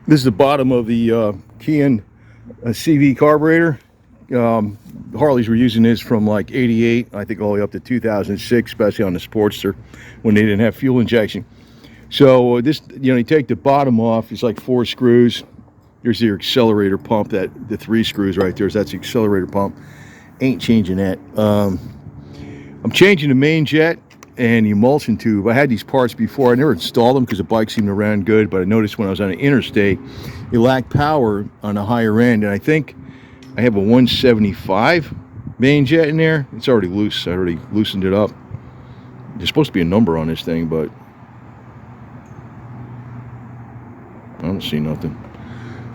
This is the bottom of the Kian CV carburetor. Harleys were using this from like 88, I think all the way up to 2006, especially on the Sportster when they didn't have fuel injection. So this, you take the bottom off, it's like 4 screws. There's your accelerator pump, the 3 screws right there. So that's the accelerator pump. Ain't changing that. I'm changing the main jet and the emulsion tube. I had these parts before. I never installed them because the bike seemed to run good, but I noticed when I was on the interstate, it lacked power on the higher end. And I think I have a 175 main jet in there. It's already loose. I already loosened it up. There's supposed to be a number on this thing, but I don't see nothing.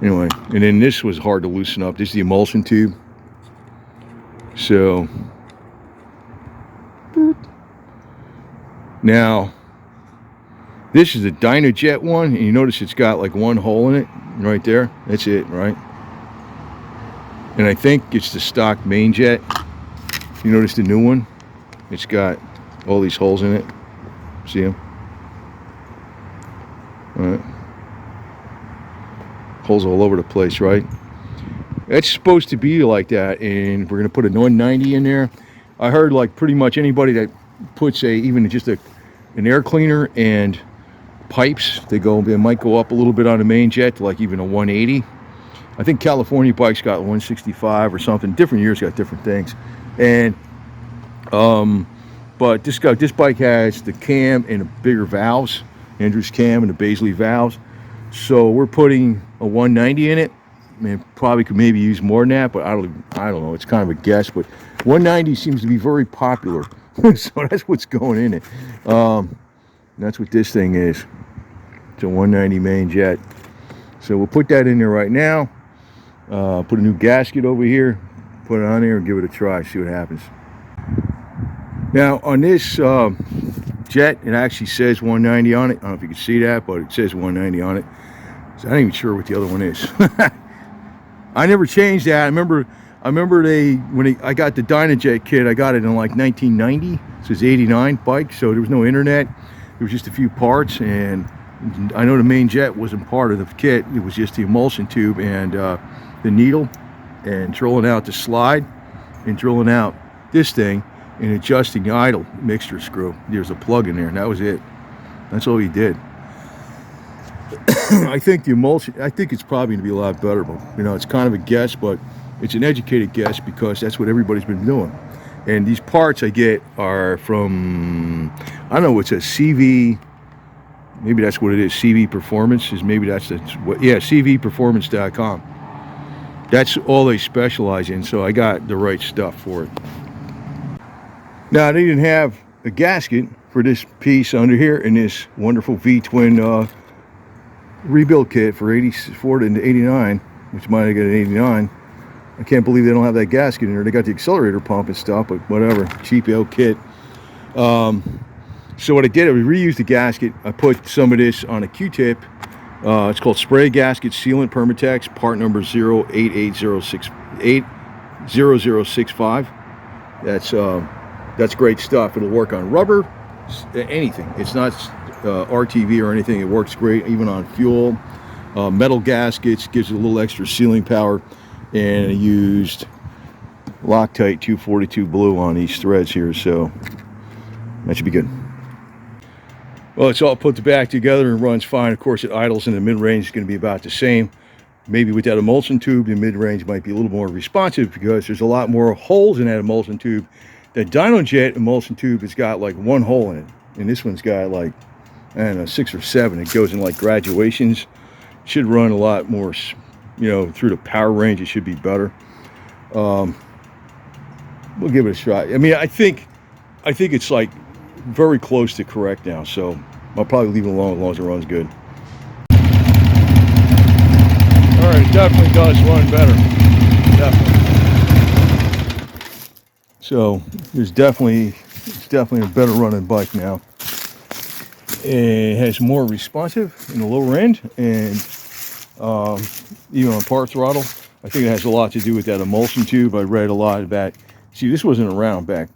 Anyway, and then this was hard to loosen up. This is the emulsion tube. So now this is the Dynojet one, and you notice it's got like 1 hole in it right there. That's it, right? And I think it's the stock main jet. You notice the new one? It's got all these holes in it. See them? All right. Holes all over the place, right? It's supposed to be like that, and we're gonna put a 190 in there. I heard like pretty much anybody that puts even just an air cleaner and pipes, they might go up a little bit on the main jet to like even a 180. I think California bikes got 165 or something. Different years got different things, and but this bike has the cam and the bigger valves, Andrew's cam and the Baisley valves. So we're putting a 190 in it. I mean, probably could maybe use more than that, but I don't know. It's kind of a guess, but 190 seems to be very popular. So that's what's going in it. That's what this thing is. It's a 190 main jet. So we'll put that in there right now. Put a new gasket over here. Put it on there and give it a try. See what happens. Now on this jet, it actually says 190 on it. I don't know if you can see that, but it says 190 on it. So I'm not even sure what the other one is. I never changed that. I remember I got the Dynojet kit, I got it in like 1990. So it's 89 bike, so there was no internet. There was just a few parts, and I know the main jet wasn't part of the kit. It was just the emulsion tube and the needle, and drilling out the slide, and drilling out this thing, and adjusting the idle mixture screw. There's a plug in there, and that was it. That's all he did. I think the emulsion, I think it's probably going to be a lot better, but it's kind of a guess, but it's an educated guess because that's what everybody's been doing. And these parts I get are from, I don't know, it's a CV, maybe that's what it is, CV Performance, CVperformance.com. That's all they specialize in, so I got the right stuff for it. Now, they didn't have a gasket for this piece under here in this wonderful V-twin rebuild kit for 84 to 89, which might have got an 89. I can't believe they don't have that gasket in there. They got the accelerator pump and stuff, but whatever, cheap old kit. So what I did, I reused the gasket. I put some of this on a Q-tip. It's called spray gasket sealant Permatex, part number 088065. That's great stuff. It'll work on rubber, anything. It's not RTV or anything. It works great even on fuel. Metal gaskets, gives it a little extra sealing power. And I used Loctite 242 blue on these threads here, so that should be good. Well, it's all put back together and runs fine. Of course, it idles in the mid-range. It's going to be about the same. Maybe with that emulsion tube, the mid-range might be a little more responsive because there's a lot more holes in that emulsion tube. That Dynojet emulsion tube has got like 1 hole in it, and this one's got like, I don't know, 6 or 7. It goes in like graduations. Should run a lot more, through the power range. It should be better. We'll give it a shot. I mean, I think it's like very close to correct now, so I'll probably leave it alone as long as it runs good. All right, it definitely does run better. Definitely. So it's definitely a better running bike now. It has more responsive in the lower end, and even on part throttle. I think it has a lot to do with that emulsion tube. I read a lot about. See, this wasn't around back.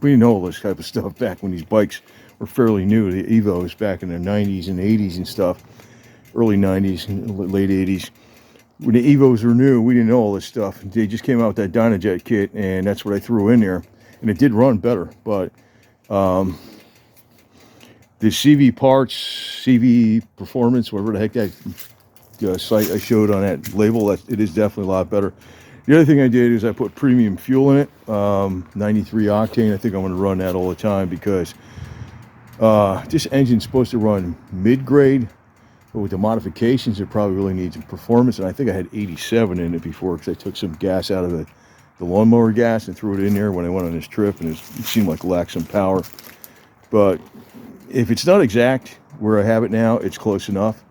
We didn't know all this type of stuff back when these bikes were fairly new. The Evos back in the 90s and 80s and stuff. early 90s and late 80s. When the Evos were new, we didn't know all this stuff. They just came out with that Dynajet kit, and that's what I threw in there. And it did run better, but the CV parts, CV performance, whatever the heck that site I showed on that label, it is definitely a lot better. The other thing I did is I put premium fuel in it, 93 octane. I think I'm going to run that all the time because this engine's supposed to run mid-grade, but with the modifications, it probably really needs performance. And I think I had 87 in it before because I took some gas out of the lawnmower gas and threw it in there when I went on this trip, and it seemed like it lacked some power. But if it's not exact where I have it now, it's close enough.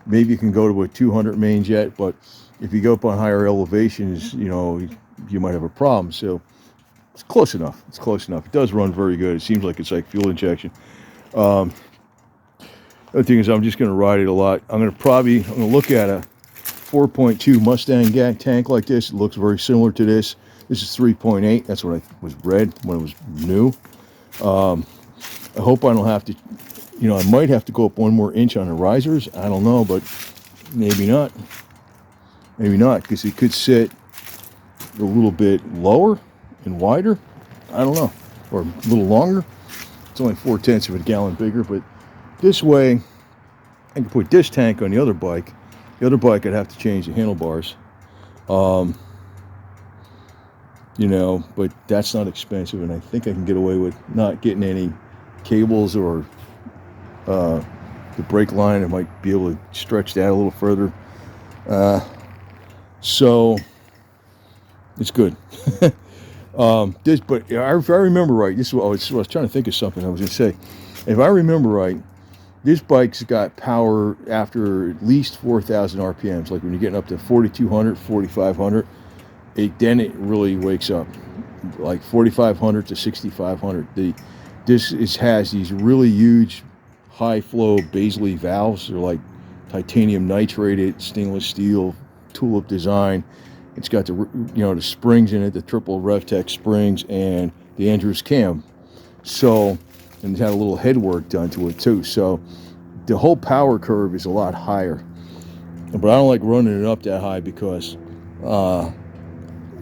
Maybe you can go to a 200 Main Jet, but if you go up on higher elevations, you know, you might have a problem. So it's close enough. It's close enough. It does run very good. It seems like it's like fuel injection. The other thing is I'm just going to ride it a lot. I'm going to look at a 4.2 Mustang tank like this. It looks very similar to this. This is 3.8. That's what I was read when it was new. I hope I don't have to, you know, I might have to go up 1 more inch on the risers. I don't know, but maybe not. Maybe not, because it could sit a little bit lower and wider. I don't know. Or a little longer. It's only 4/10 of a gallon bigger, but this way I can put this tank on the other bike. The other bike I'd have to change the handlebars. You know, but that's not expensive, and I think I can get away with not getting any cables or the brake line. I might be able to stretch that a little further. So it's good. But if I remember right, this is what I was trying to think of something I was going to say. If I remember right, this bike's got power after at least 4,000 RPMs. Like when you're getting up to 4,200, 4,500, then it really wakes up. Like 4,500 to 6,500. This has these really huge high flow Baisley valves. They're like titanium nitrated stainless steel tulip design. It's got the springs in it, the triple RevTech springs, and the Andrews cam. So, and it's had a little head work done to it too. So the whole power curve is a lot higher. But I don't like running it up that high because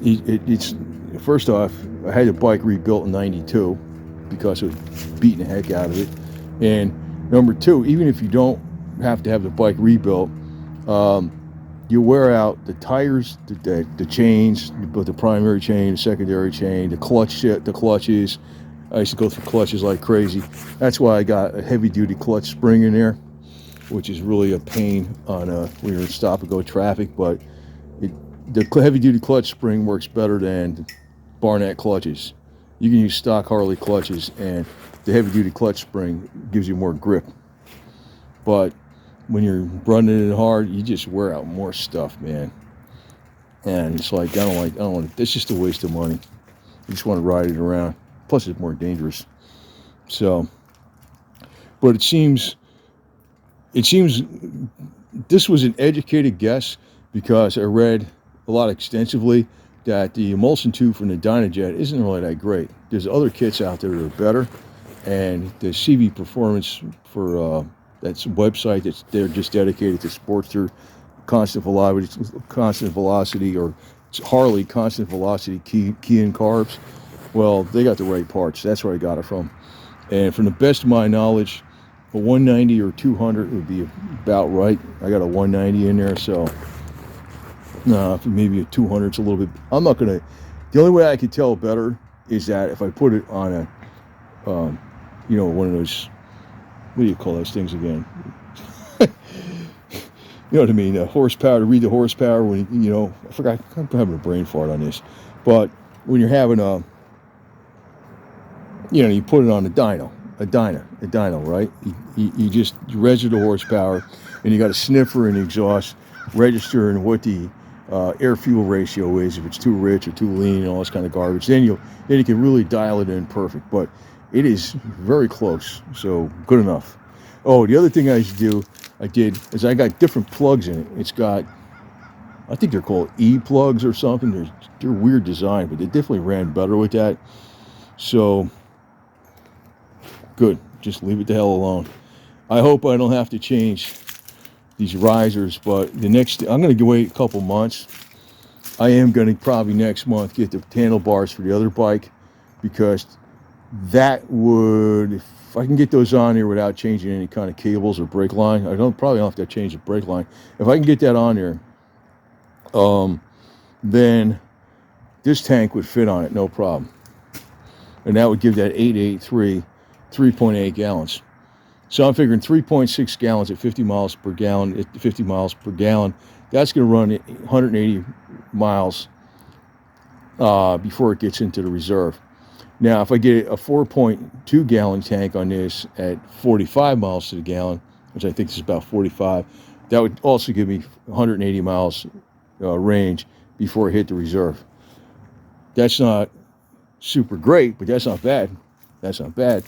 it's first off, I had the bike rebuilt in '92 because it was beating the heck out of it. And number two, even if you don't have to have the bike rebuilt, you wear out the tires, the chains, both the primary chain, the secondary chain, the clutches. I used to go through clutches like crazy. That's why I got a heavy-duty clutch spring in there, which is really a pain on when you're in stop-and-go traffic. But the heavy-duty clutch spring works better than Barnett clutches. You can use stock Harley clutches, and the heavy-duty clutch spring gives you more grip. But when you're running it hard, you just wear out more stuff, man. And it's like, I don't want it's just a waste of money. You just want to ride it around. Plus, it's more dangerous. So, but it seems this was an educated guess because I read a lot extensively that the emulsion tube from the Dynajet isn't really that great. There's other kits out there that are better, and the CV performance for that's a website they're just dedicated to Sportster, constant velocity, or Harley constant velocity key and carbs. Well, they got the right parts. That's where I got it from. And from the best of my knowledge, a 190 or 200 would be about right. I got a 190 in there, so maybe a 200's a little bit. I'm not gonna. The only way I could tell better is that if I put it on a, one of those. What do you call those things again? You know what I mean? Horsepower, to read the horsepower when, I forgot, I'm having a brain fart on this. But when you're having you put it on a dyno, right? You register the horsepower, and you got a sniffer and the exhaust registering what the air-fuel ratio is, if it's too rich or too lean and all this kind of garbage. Then you can really dial it in perfect. But it is very close, so good enough. Oh, the other thing I did is I got different plugs in it. It's got, I think they're called E-plugs or something. They're weird design, but they definitely ran better with that. So, good. Just leave it the hell alone. I hope I don't have to change these risers. But the next, I'm going to wait a couple months. I am going to probably next month get the handlebars for the other bike, because that would, if I can get those on here without changing any kind of cables or brake line, probably don't have to change the brake line. If I can get that on there, then this tank would fit on it, no problem. And that would give that 883 3.8 gallons. So I'm figuring 3.6 gallons at 50 miles per gallon. At 50 miles per gallon, that's going to run 180 miles before it gets into the reserve. Now, if I get a 4.2 gallon tank on this at 45 miles to the gallon, which I think is about 45, that would also give me 180 miles range before it hit the reserve. That's not super great, but that's not bad. That's not bad.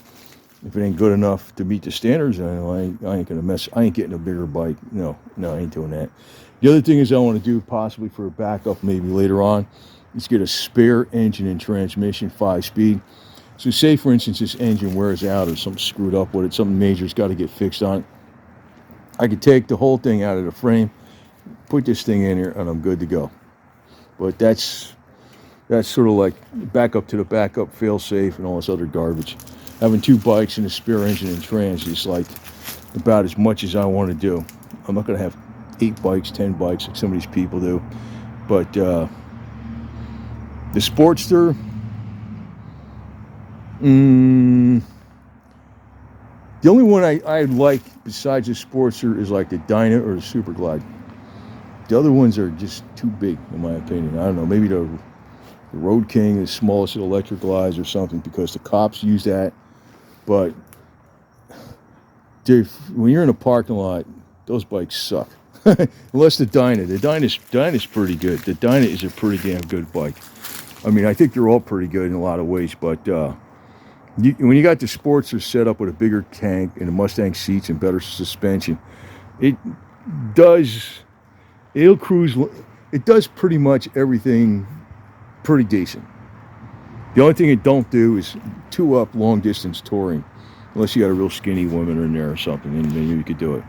If it ain't good enough to meet the standards, I ain't gonna mess. I ain't getting a bigger bike. No, I ain't doing that. The other thing is I want to do, possibly for a backup maybe later on, is get a spare engine and transmission, 5-speed. So say, for instance, this engine wears out or something screwed up with it, something major's got to get fixed on it. I could take the whole thing out of the frame, put this thing in here, and I'm good to go. But that's sort of like backup to the backup, fail safe, and all this other garbage. Having 2 bikes and a spare engine and trans is like about as much as I want to do. I'm not going to have 8 bikes, 10 bikes like some of these people do. But the Sportster, the only one I like besides the Sportster is like the Dyna or the Super Glide. The other ones are just too big, in my opinion. I don't know, maybe the Road King is the smallest electric glides or something, because the cops use that. But dude, when you're in a parking lot, those bikes suck. Unless the Dyna. The Dyna's pretty good. The Dyna is a pretty damn good bike. I mean, I think they're all pretty good in a lot of ways, but when you got the Sportster set up with a bigger tank and the Mustang seats and better suspension, it'll cruise. It does pretty much everything pretty decent. The only thing it don't do is 2-up long distance touring, unless you got a real skinny woman in there or something, and then you could do it.